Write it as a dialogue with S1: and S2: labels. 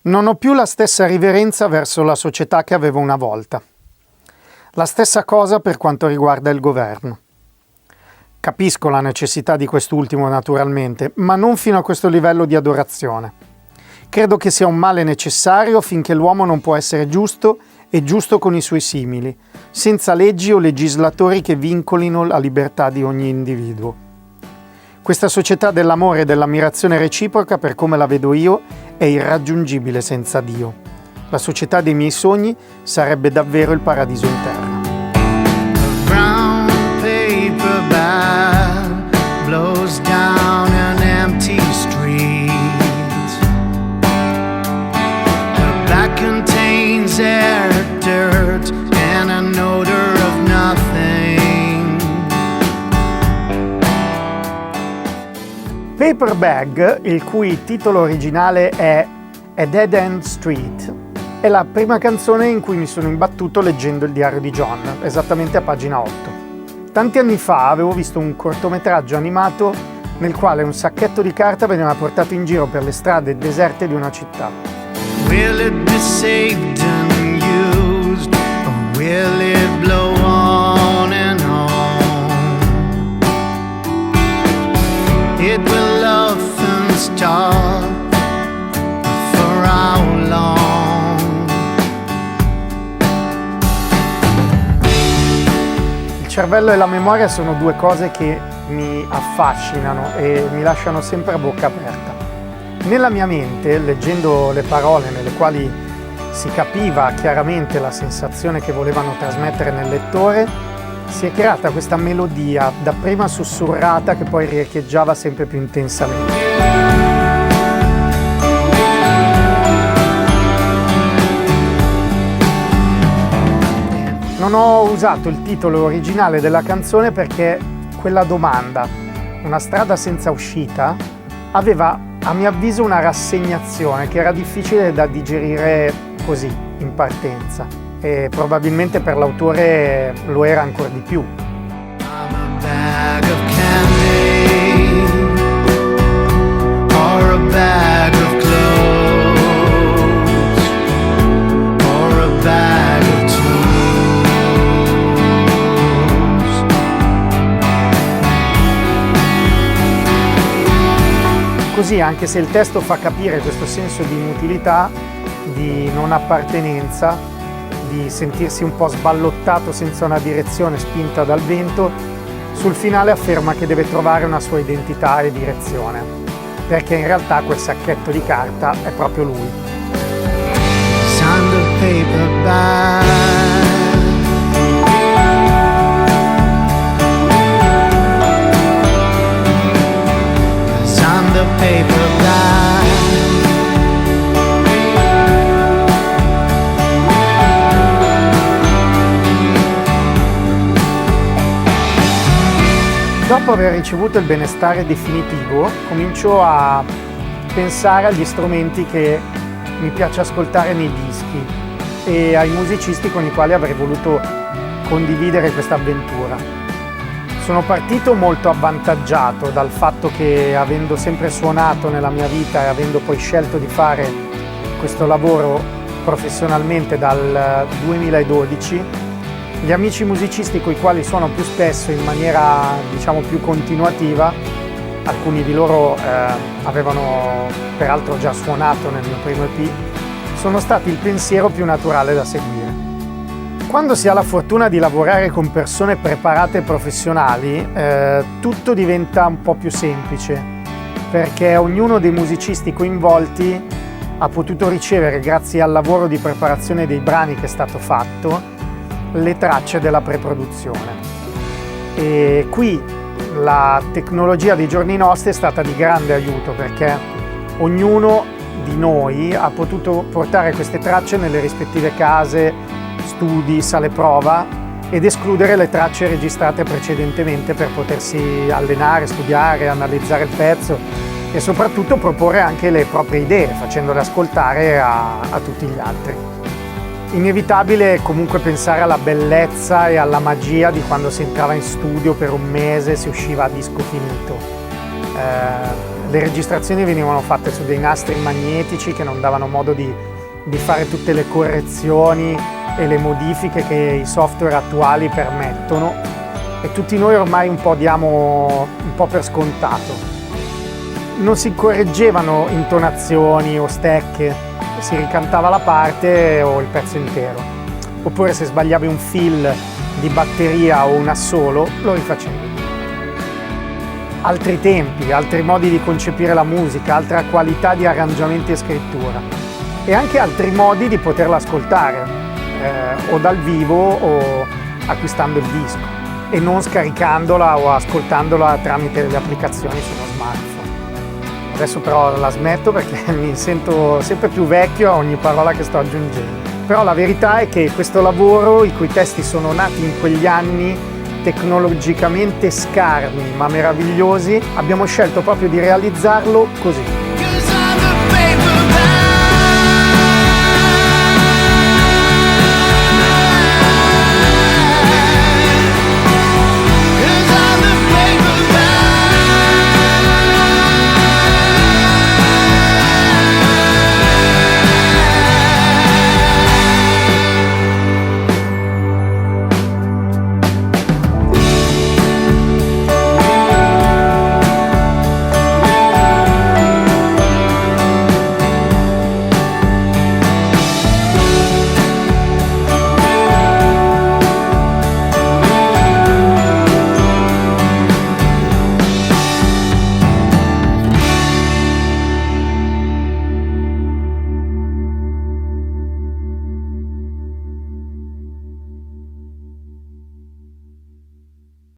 S1: Non ho più la stessa riverenza verso la società che avevo una volta. La stessa cosa per quanto riguarda il governo. Capisco la necessità di quest'ultimo naturalmente, ma non fino a questo livello di adorazione. Credo che sia un male necessario finché l'uomo non può essere giusto e giusto con i suoi simili, senza leggi o legislatori che vincolino la libertà di ogni individuo. Questa società dell'amore e dell'ammirazione reciproca, per come la vedo io, è irraggiungibile senza Dio. La società dei miei sogni sarebbe davvero il paradiso in terra.
S2: Brown paper bag blows down an empty street. The bag contains air, dirt, and an odor of nothing.
S1: Paper Bag, il cui titolo originale è A Dead End Street, è la prima canzone in cui mi sono imbattuto leggendo il diario di John, esattamente a pagina 8. Tanti anni fa avevo visto un cortometraggio animato nel quale un sacchetto di carta veniva portato in giro per le strade deserte di una città.
S2: Will it be saved and used, or will it blow on and on? It will often stop, for how long?
S1: Il cervello e la memoria sono due cose che mi affascinano e mi lasciano sempre a bocca aperta. Nella mia mente, leggendo le parole nelle quali si capiva chiaramente la sensazione che volevano trasmettere nel lettore, si è creata questa melodia, dapprima sussurrata che poi riecheggiava sempre più intensamente. Non ho usato il titolo originale della canzone perché quella domanda, una strada senza uscita, aveva a mio avviso una rassegnazione che era difficile da digerire così, in partenza, e probabilmente per l'autore lo era ancora di più.
S2: I'm a bag of candy, or a bag of clothes, or a bag of
S1: Così, anche se il testo fa capire questo senso di inutilità, di non appartenenza, di sentirsi un po' sballottato senza una direzione spinta dal vento, sul finale afferma che deve trovare una sua identità e direzione, perché in realtà quel sacchetto di carta è proprio lui.
S2: Signed a paper bag. Signed a paper bag.
S1: Dopo aver ricevuto il benestare definitivo, comincio a pensare agli strumenti che mi piace ascoltare nei dischi e ai musicisti con i quali avrei voluto condividere questa avventura. Sono partito molto avvantaggiato dal fatto che, avendo sempre suonato nella mia vita e avendo poi scelto di fare questo lavoro professionalmente dal 2012, gli amici musicisti con i quali suono più spesso in maniera diciamo più continuativa, alcuni di loro avevano peraltro già suonato nel mio primo EP, sono stati il pensiero più naturale da seguire. Quando si ha la fortuna di lavorare con persone preparate e professionali, tutto diventa un po' più semplice, perché ognuno dei musicisti coinvolti ha potuto ricevere, grazie al lavoro di preparazione dei brani che è stato fatto, le tracce della preproduzione. E qui la tecnologia dei giorni nostri è stata di grande aiuto, perché ognuno di noi ha potuto portare queste tracce nelle rispettive case, studi, sale prova ed escludere le tracce registrate precedentemente per potersi allenare, studiare, analizzare il pezzo e soprattutto proporre anche le proprie idee, facendole ascoltare a tutti gli altri. Inevitabile comunque pensare alla bellezza e alla magia di quando si entrava in studio per un mese e si usciva a disco finito. Le registrazioni venivano fatte su dei nastri magnetici che non davano modo di fare tutte le correzioni e le modifiche che i software attuali permettono, e tutti noi ormai un po' diamo un po' per scontato. Non si correggevano intonazioni o stecche, si ricantava la parte o il pezzo intero. Oppure se sbagliavi un fill di batteria o un assolo, lo rifacevi. Altri tempi, altri modi di concepire la musica, altra qualità di arrangiamenti e scrittura, e anche altri modi di poterla ascoltare, o dal vivo o acquistando il disco, e non scaricandola o ascoltandola tramite le applicazioni sullo smartphone. Adesso però la smetto perché mi sento sempre più vecchio a ogni parola che sto aggiungendo. Però la verità è che questo lavoro, i cui testi sono nati in quegli anni, tecnologicamente scarni ma meravigliosi, abbiamo scelto proprio di realizzarlo così.